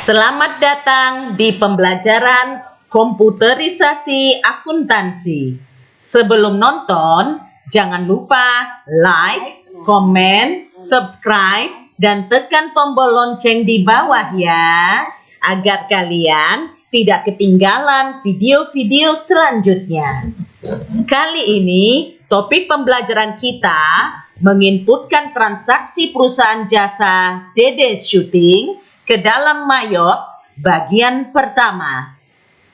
Selamat datang di pembelajaran komputerisasi akuntansi. Sebelum nonton, jangan lupa like, komen, subscribe, dan tekan tombol lonceng di bawah ya, agar kalian tidak ketinggalan video-video selanjutnya. Kali ini, topik pembelajaran kita menginputkan transaksi perusahaan jasa Dede Shooting ke dalam Mayop bagian pertama.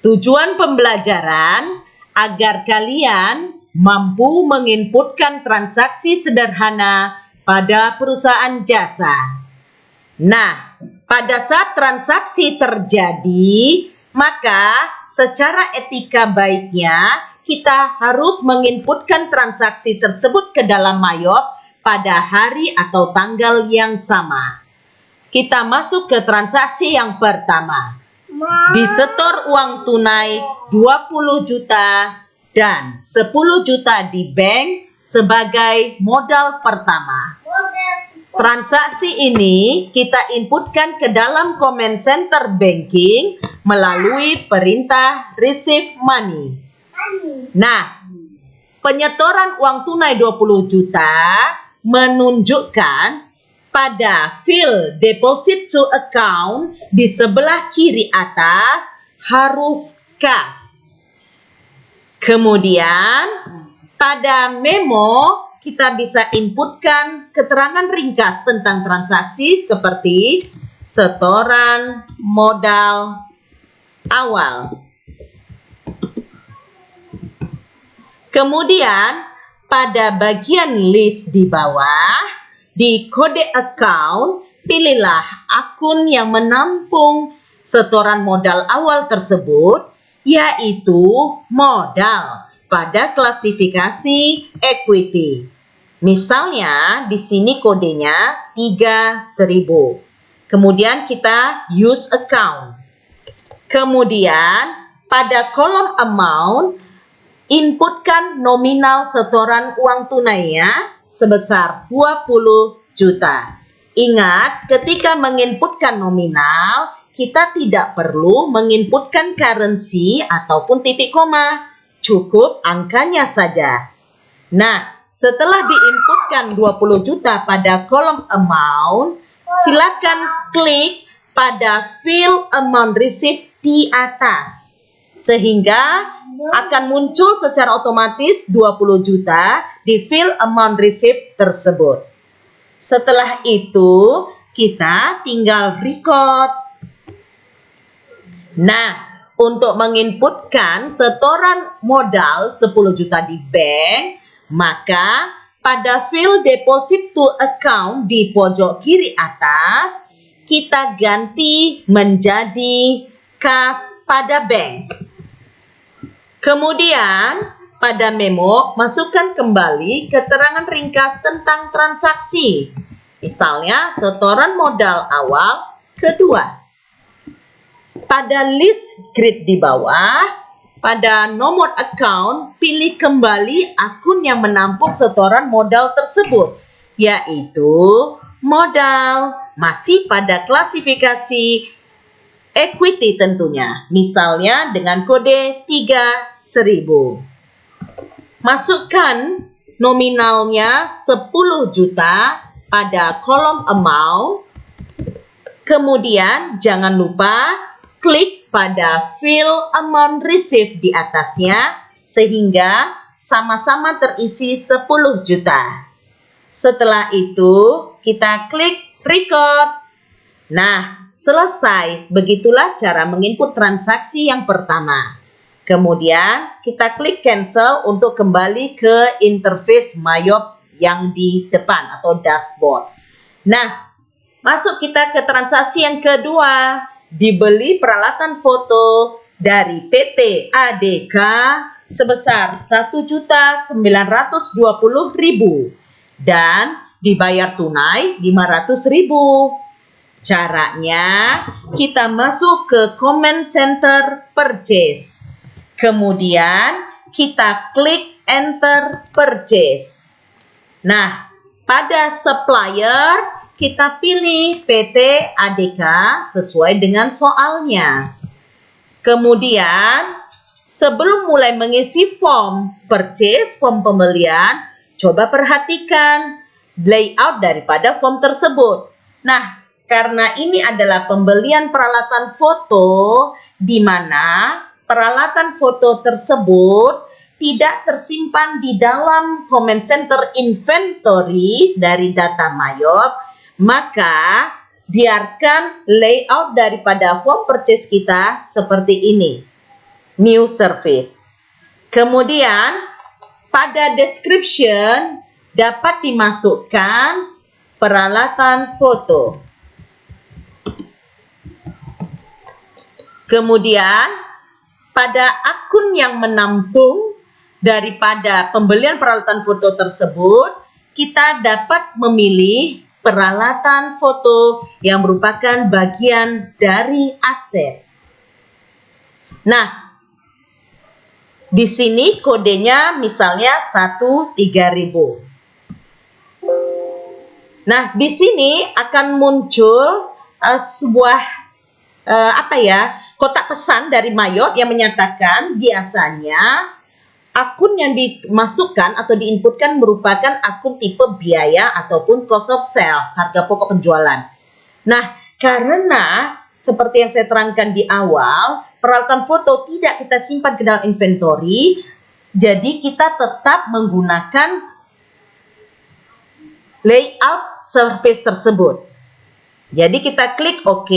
Tujuan pembelajaran agar kalian mampu menginputkan transaksi sederhana pada perusahaan jasa. Nah, pada saat transaksi terjadi, maka secara etika baiknya kita harus menginputkan transaksi tersebut ke dalam Mayop pada hari atau tanggal yang sama. Kita masuk ke transaksi yang pertama. Disetor uang tunai 20 juta dan 10 juta di bank sebagai modal pertama. Transaksi ini kita inputkan ke dalam comment center banking melalui perintah receive money. Nah, penyetoran uang tunai 20 juta menunjukkan pada field deposit to account di sebelah kiri atas harus cash. Kemudian pada memo kita bisa inputkan keterangan ringkas tentang transaksi seperti setoran modal awal. Kemudian pada bagian list di bawah, di kode account, pilihlah akun yang menampung setoran modal awal tersebut, yaitu modal pada klasifikasi equity. Misalnya, di sini kodenya 3.000. Kemudian kita use account. Kemudian, pada kolom amount, inputkan nominal setoran uang tunainya sebesar 20 juta. Ingat, ketika menginputkan nominal, kita tidak perlu menginputkan currency ataupun titik koma. Cukup angkanya saja. Nah, setelah diinputkan 20 juta pada kolom amount, silakan klik pada field amount received di atas. Sehingga akan muncul secara otomatis 20 juta di field amount receipt tersebut. Setelah itu, kita tinggal record. Nah, untuk menginputkan setoran modal 10 juta di bank, maka pada field deposit to account di pojok kiri atas, kita ganti menjadi cash pada bank. Kemudian, pada memo, masukkan kembali keterangan ringkas tentang transaksi. Misalnya, setoran modal awal kedua. Pada list grid di bawah, pada nomor account, pilih kembali akun yang menampung setoran modal tersebut, yaitu modal masih pada klasifikasi equity tentunya, misalnya dengan kode 3.000. Masukkan nominalnya 10 juta pada kolom amount. Kemudian jangan lupa klik pada field amount received di atasnya sehingga sama-sama terisi 10 juta. Setelah itu kita klik record. Nah, selesai. Begitulah cara menginput transaksi yang pertama. Kemudian, kita klik cancel untuk kembali ke interface Mayop yang di depan atau dashboard. Nah, masuk kita ke transaksi yang kedua. Dibeli peralatan foto dari PT ADK sebesar 1.920.000 dan dibayar tunai 500.000. Caranya, kita masuk ke comment center purchase. Kemudian, kita klik enter purchase. Nah, pada supplier, kita pilih PT ADK sesuai dengan soalnya. Kemudian, sebelum mulai mengisi form purchase, form pembelian, coba perhatikan layout daripada form tersebut. Nah, karena ini adalah pembelian peralatan foto, di mana peralatan foto tersebut tidak tersimpan di dalam Command Center Inventory dari data Mayop, maka biarkan layout daripada form purchase kita seperti ini. New service. Kemudian, pada description dapat dimasukkan peralatan foto. Kemudian, pada akun yang menampung daripada pembelian peralatan foto tersebut, kita dapat memilih peralatan foto yang merupakan bagian dari aset. Nah, di sini kodenya misalnya 13000. Nah, di sini akan muncul sebuah kotak pesan dari Mayop yang menyatakan biasanya akun yang dimasukkan atau diinputkan merupakan akun tipe biaya ataupun cost of sales, harga pokok penjualan. Nah, karena seperti yang saya terangkan di awal, peralatan foto tidak kita simpan ke dalam inventory, jadi kita tetap menggunakan layout service tersebut. Jadi kita klik OK.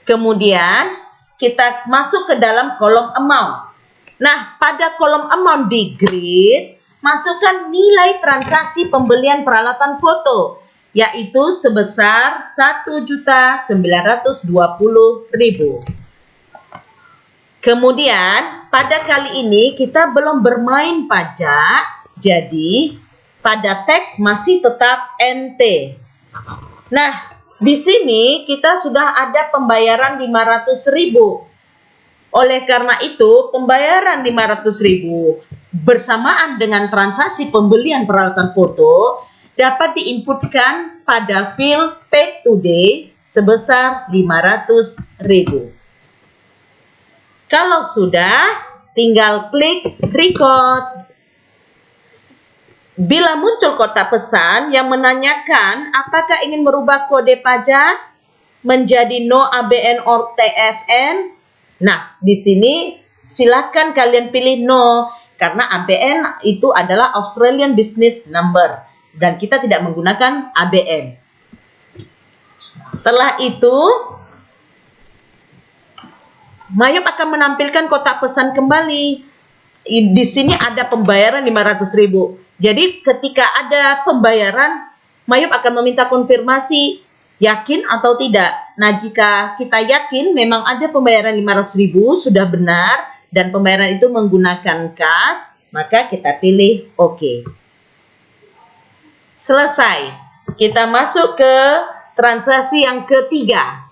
Kemudian kita masuk ke dalam kolom amount. Nah, pada kolom amount di grid, masukkan nilai transaksi pembelian peralatan foto, yaitu sebesar 1.920.000. Kemudian, pada kali ini kita belum bermain pajak, jadi pada teks masih tetap NT. Nah, di sini kita sudah ada pembayaran 500.000. Oleh karena itu, pembayaran 500.000 bersamaan dengan transaksi pembelian peralatan foto dapat diinputkan pada field paid today sebesar 500.000. Kalau sudah, tinggal klik record. Bila muncul kotak pesan yang menanyakan apakah ingin merubah kode pajak menjadi no ABN or TFN, nah, di sini silakan kalian pilih no, karena ABN itu adalah Australian Business Number dan kita tidak menggunakan ABN. Setelah itu, Mayop akan menampilkan kotak pesan kembali. Di sini ada pembayaran 500.000. Jadi ketika ada pembayaran, Mayop akan meminta konfirmasi yakin atau tidak. Nah, jika kita yakin memang ada pembayaran 500.000 sudah benar dan pembayaran itu menggunakan kas, maka kita pilih OK. Selesai. Kita masuk ke transaksi yang ketiga.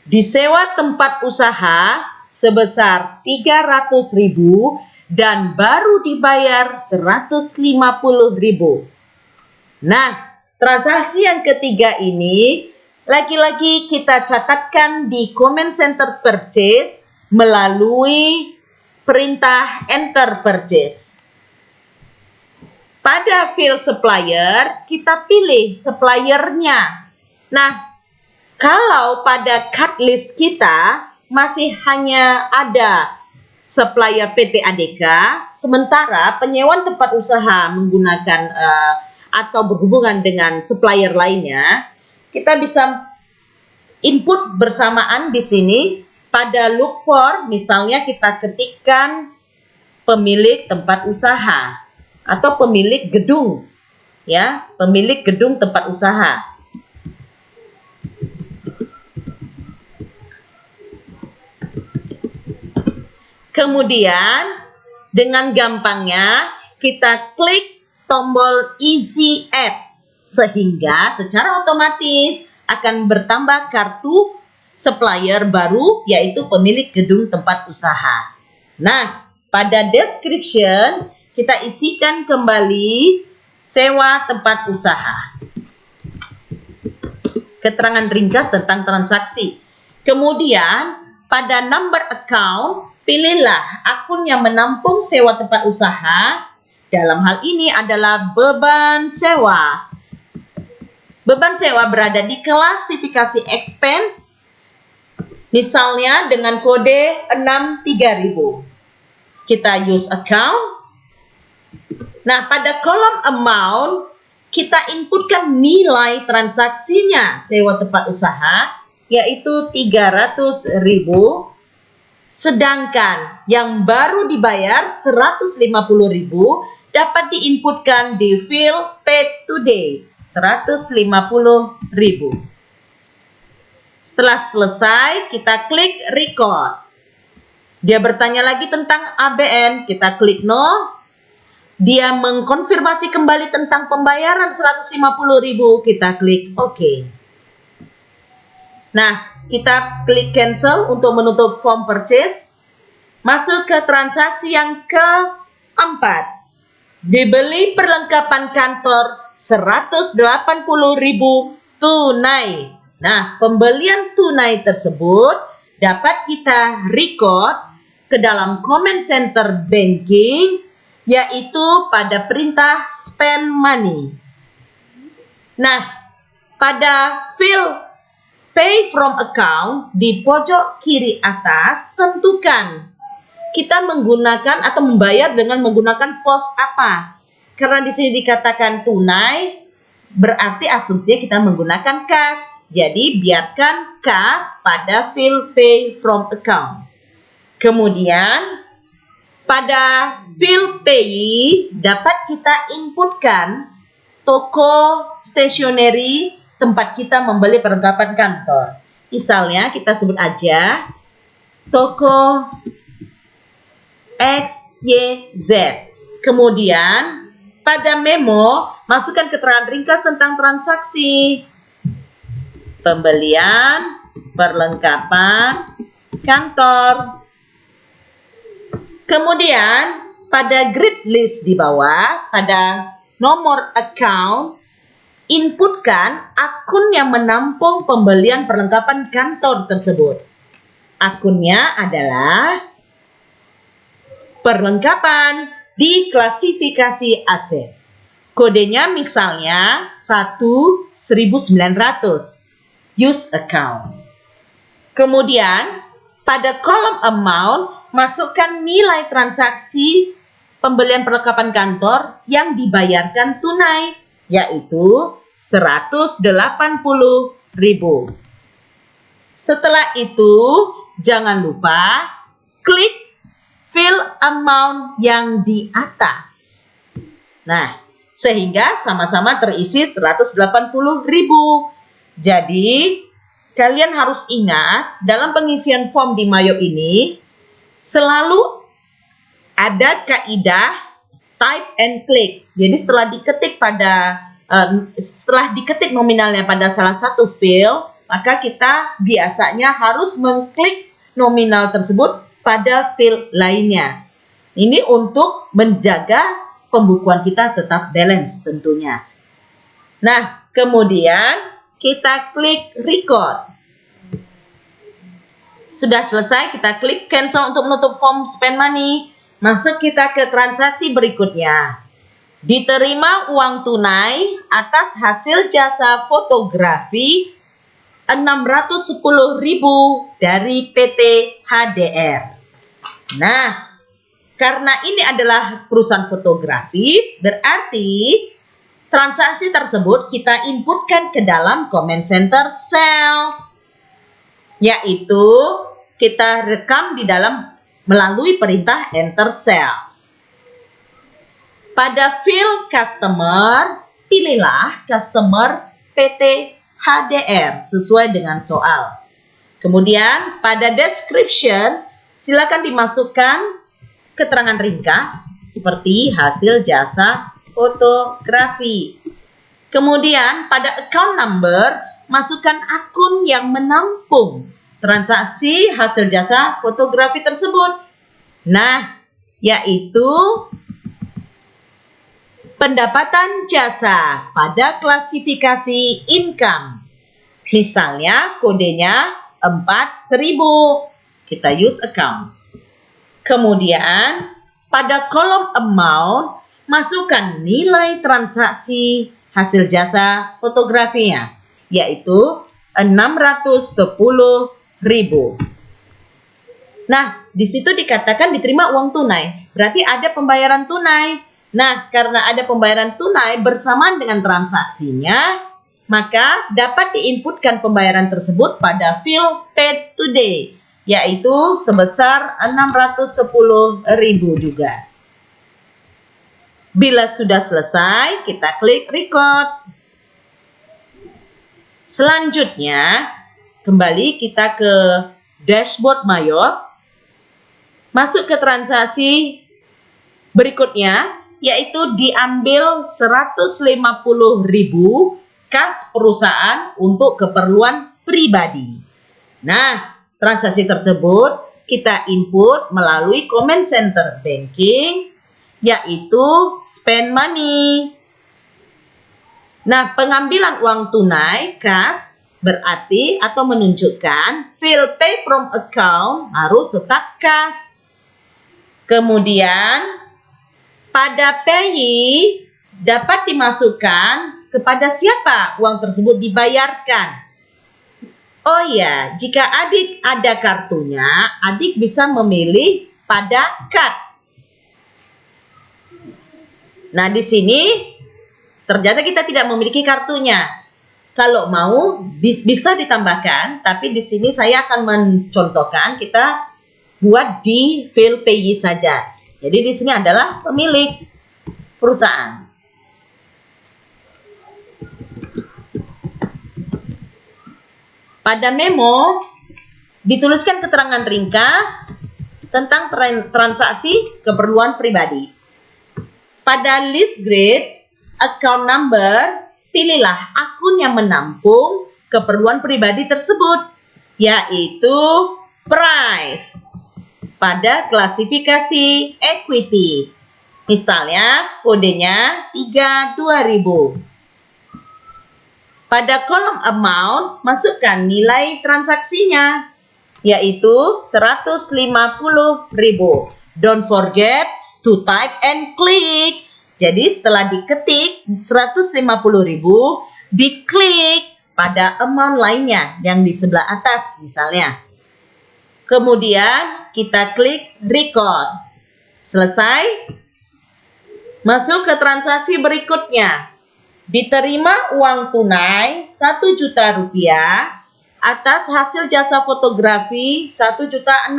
Disewa tempat usaha sebesar 300.000 dan baru dibayar 150.000. Nah, transaksi yang ketiga ini lagi-lagi kita catatkan di Command Center Purchase melalui perintah Enter Purchase. Pada field supplier, kita pilih suppliernya. Nah, kalau pada card list kita masih hanya ada supplier PT ADK, sementara penyewaan tempat usaha menggunakan atau berhubungan dengan supplier lainnya, kita bisa input bersamaan di sini pada look for, misalnya kita ketikkan pemilik tempat usaha atau pemilik gedung, ya, pemilik gedung tempat usaha. Kemudian dengan gampangnya kita klik tombol Easy Add sehingga secara otomatis akan bertambah kartu supplier baru yaitu pemilik gedung tempat usaha. Nah, pada description kita isikan kembali sewa tempat usaha. keterangan ringkas tentang transaksi. Kemudian, pada number account, pilihlah akun yang menampung sewa tempat usaha. Dalam hal ini adalah beban sewa. Beban sewa berada di klasifikasi expense, misalnya dengan kode 63000. Kita use account. Nah, pada kolom amount, kita inputkan nilai transaksinya sewa tempat usaha, yaitu 300.000. Sedangkan yang baru dibayar 150.000 dapat diinputkan di field paid today, 150.000. Setelah selesai, kita klik record. Dia bertanya lagi tentang ABN, kita klik no. Dia mengkonfirmasi kembali tentang pembayaran 150.000, kita klik OK. Nah, kita klik cancel untuk menutup form purchase. Masuk ke transaksi yang keempat. Dibeli perlengkapan kantor 180.000 tunai. Nah, pembelian tunai tersebut dapat kita record ke dalam comment center banking, yaitu pada perintah spend money. Nah, pada field pay from account di pojok kiri atas, tentukan kita menggunakan atau membayar dengan menggunakan pos apa. Karena di sini dikatakan tunai, berarti asumsinya kita menggunakan cash. Jadi biarkan cash pada field pay from account. Kemudian pada field pay dapat kita inputkan toko stationery tempat kita membeli perlengkapan kantor. Misalnya kita sebut aja toko XYZ. Kemudian pada memo masukkan keterangan ringkas tentang transaksi pembelian perlengkapan kantor. Kemudian pada grid list di bawah, pada nomor account, inputkan akun yang menampung pembelian perlengkapan kantor tersebut. Akunnya adalah perlengkapan di klasifikasi aset. Kodenya misalnya 1900, use account. Kemudian pada kolom amount, masukkan nilai transaksi pembelian perlengkapan kantor yang dibayarkan tunai, yaitu 180.000. Setelah itu, jangan lupa klik fill amount yang di atas. Nah, sehingga sama-sama terisi 180.000. Jadi, kalian harus ingat dalam pengisian form di Mayo ini selalu ada kaidah type and click. Jadi setelah diketik nominalnya pada salah satu field, maka kita biasanya harus mengklik nominal tersebut pada field lainnya. Ini untuk menjaga pembukuan kita tetap balance tentunya. Nah, kemudian kita klik record. Sudah selesai, kita klik cancel untuk menutup form spend money. Masuk kita ke transaksi berikutnya. Diterima uang tunai atas hasil jasa fotografi 610.000 dari PT HDR. Nah, karena ini adalah perusahaan fotografi, berarti transaksi tersebut kita inputkan ke dalam comment center sales, yaitu kita rekam di dalam melalui perintah enter sales. Pada field customer, pilihlah customer PT HDR sesuai dengan soal. Kemudian pada description, silakan dimasukkan keterangan ringkas seperti hasil jasa fotografi. Kemudian pada account number, masukkan akun yang menampung transaksi hasil jasa fotografi tersebut. Nah, yaitu pendapatan jasa pada klasifikasi income. Misalnya kodenya 4.000. Kita use account. Kemudian pada kolom amount masukkan nilai transaksi hasil jasa fotografinya, yaitu 610.000. Nah, di situ dikatakan diterima uang tunai, berarti ada pembayaran tunai. Nah, karena ada pembayaran tunai bersamaan dengan transaksinya, maka dapat diinputkan pembayaran tersebut pada field paid today, yaitu sebesar 610.000 juga. Bila sudah selesai, kita klik record. Selanjutnya, kembali kita ke dashboard Mayor. Masuk ke transaksi berikutnya, yaitu diambil 150.000 kas perusahaan untuk keperluan pribadi. Nah, transaksi tersebut kita input melalui Command Center Banking, yaitu spend money. Nah, pengambilan uang tunai kas berarti atau menunjukkan field pay from account harus tetap kas. Kemudian pada payee dapat dimasukkan kepada siapa uang tersebut dibayarkan. Oh ya, jika adik ada kartunya, adik bisa memilih pada card. Nah, di sini ternyata kita tidak memiliki kartunya. Kalau mau bisa ditambahkan, tapi di sini saya akan mencontohkan kita buat di field payee saja. Jadi di sini adalah pemilik perusahaan. Pada memo dituliskan keterangan ringkas tentang transaksi keperluan pribadi. Pada list grade account number, pilihlah akun yang menampung keperluan pribadi tersebut, yaitu Prive pada klasifikasi equity. Misalnya kodenya 3.2000. Pada kolom amount, masukkan nilai transaksinya, yaitu 150.000. Don't forget to type and click. Jadi setelah diketik 150.000, diklik pada amount lainnya yang di sebelah atas misalnya. Kemudian kita klik record. Selesai. Masuk ke transaksi berikutnya. Diterima uang tunai 1 juta rupiah atas hasil jasa fotografi 1.600.000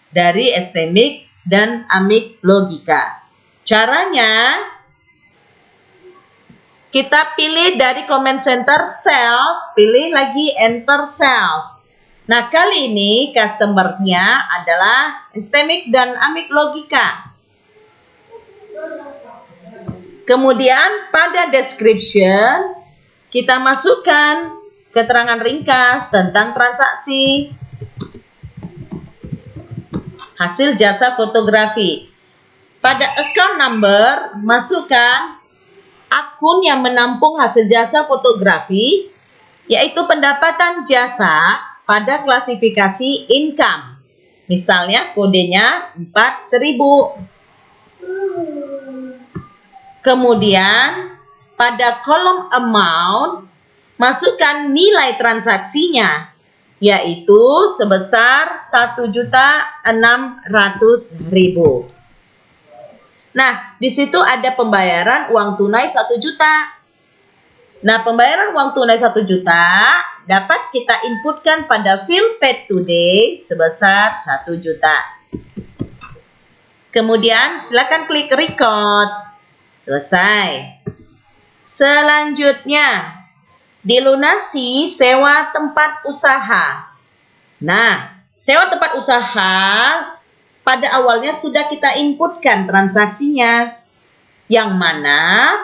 dari STMIC dan Amik Logika. Caranya, kita pilih dari Command Center Sales, pilih lagi Enter Sales. Nah, kali ini customer-nya adalah STMIC dan Amik Logika. Kemudian pada description, kita masukkan keterangan ringkas tentang transaksi hasil jasa fotografi. Pada account number, masukkan akun yang menampung hasil jasa fotografi, yaitu pendapatan jasa pada klasifikasi income. Misalnya kodenya 4.000. Kemudian pada kolom amount, masukkan nilai transaksinya, yaitu sebesar 1.600.000. Nah, di situ ada pembayaran uang tunai 1 juta. Nah, pembayaran uang tunai 1 juta dapat kita inputkan pada field paid today sebesar 1 juta. Kemudian silakan klik record. Selesai. Selanjutnya, dilunasi sewa tempat usaha. Nah, sewa tempat usaha pada awalnya sudah kita inputkan transaksinya, yang mana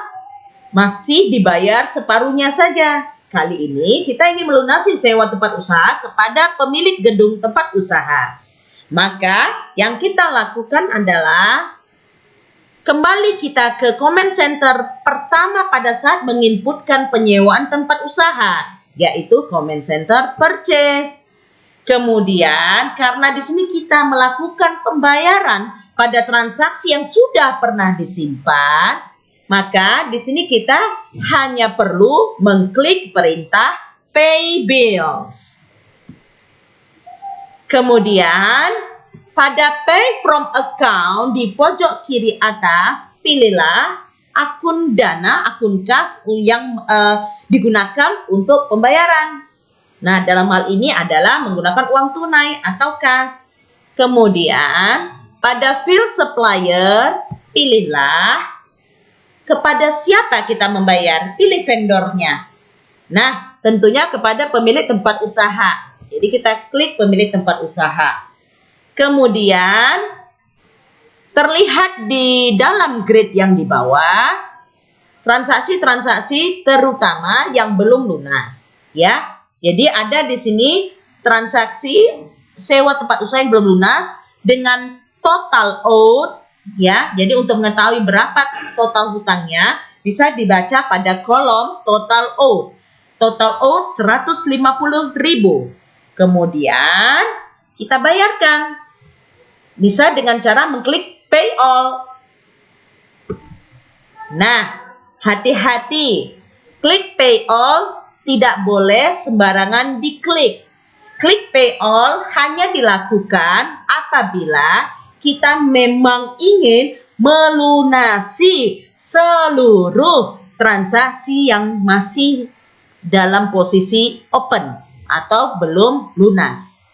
masih dibayar separuhnya saja. Kali ini kita ingin melunasi sewa tempat usaha kepada pemilik gedung tempat usaha. Maka yang kita lakukan adalah kembali kita ke Command Center pertama pada saat menginputkan penyewaan tempat usaha, yaitu comment center purchase. Kemudian, karena di sini kita melakukan pembayaran pada transaksi yang sudah pernah disimpan, maka di sini kita hanya perlu mengklik perintah Pay Bills. Kemudian, pada Pay from Account di pojok kiri atas, pilihlah akun dana, akun kas yang digunakan untuk pembayaran. Nah, dalam hal ini adalah menggunakan uang tunai atau kas. Kemudian, pada field supplier, pilihlah kepada siapa kita membayar. Pilih vendornya. Nah, tentunya kepada pemilik tempat usaha. Jadi, kita klik pemilik tempat usaha. Kemudian, terlihat di dalam grid yang di bawah, transaksi-transaksi terutama yang belum lunas. Ya. Jadi ada di sini transaksi sewa tempat usaha yang belum lunas dengan total owed, ya. Jadi untuk mengetahui berapa total hutangnya bisa dibaca pada kolom total owed. Total owed 150.000. Kemudian kita bayarkan. Bisa dengan cara mengklik pay all. Nah, hati-hati. Klik pay all tidak boleh sembarangan diklik. Klik pay all hanya dilakukan apabila kita memang ingin melunasi seluruh transaksi yang masih dalam posisi open atau belum lunas.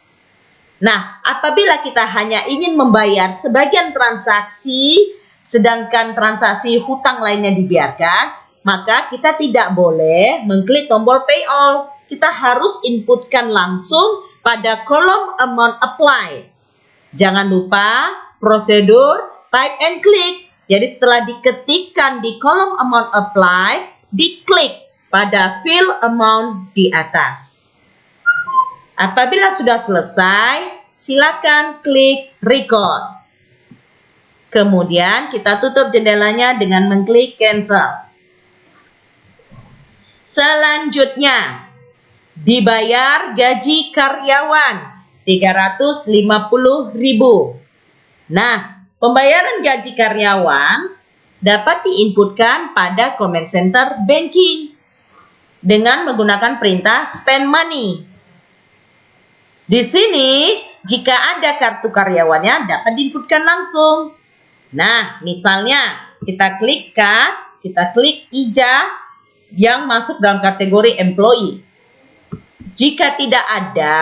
Nah, apabila kita hanya ingin membayar sebagian transaksi, sedangkan transaksi hutang lainnya dibiarkan, maka kita tidak boleh mengklik tombol pay all. Kita harus inputkan langsung pada kolom amount apply. Jangan lupa prosedur type and click. Jadi setelah diketikkan di kolom amount apply, diklik pada fill amount di atas. Apabila sudah selesai, silakan klik record. Kemudian kita tutup jendelanya dengan mengklik cancel. Selanjutnya, dibayar gaji karyawan 350.000. Nah, pembayaran gaji karyawan dapat diinputkan pada comment center banking dengan menggunakan perintah spend money. Di sini, jika ada kartu karyawannya dapat diinputkan langsung. Nah, misalnya kita klik card, kita klik ijazah yang masuk dalam kategori employee. Jika tidak ada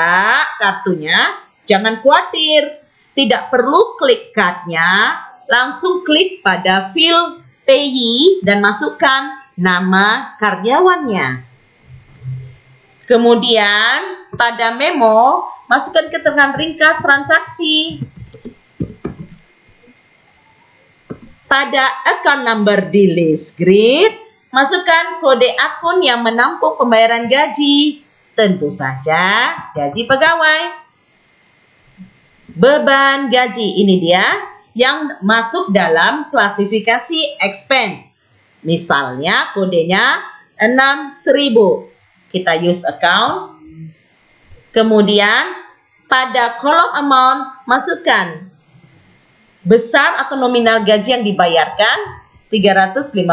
kartunya, jangan khawatir. Tidak perlu klik card-nya, langsung klik pada fill payee dan masukkan nama karyawannya. Kemudian, pada memo, masukkan keterangan ringkas transaksi. Pada account number di list grid, masukkan kode akun yang menampung pembayaran gaji. Tentu saja gaji pegawai. Beban gaji ini dia yang masuk dalam klasifikasi expense. Misalnya kodenya 6.000. Kita use account. Kemudian pada kolom amount masukkan besar atau nominal gaji yang dibayarkan 350.000.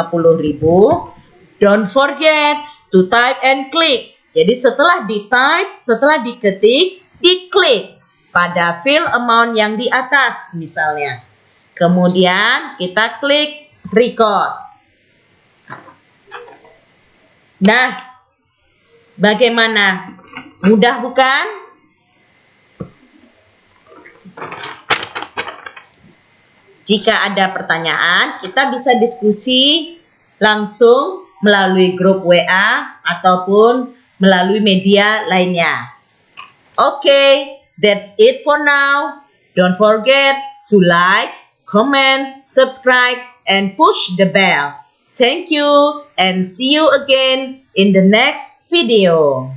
Don't forget to type and click. Jadi setelah di-type, setelah diketik, diklik pada fill amount yang di atas misalnya. Kemudian kita klik record. Nah, bagaimana? Mudah bukan? Jika ada pertanyaan, kita bisa diskusi langsung melalui grup WA ataupun melalui media lainnya. Okay, that's it for now. Don't forget to like, comment, subscribe, and push the bell. Thank you and see you again in the next video.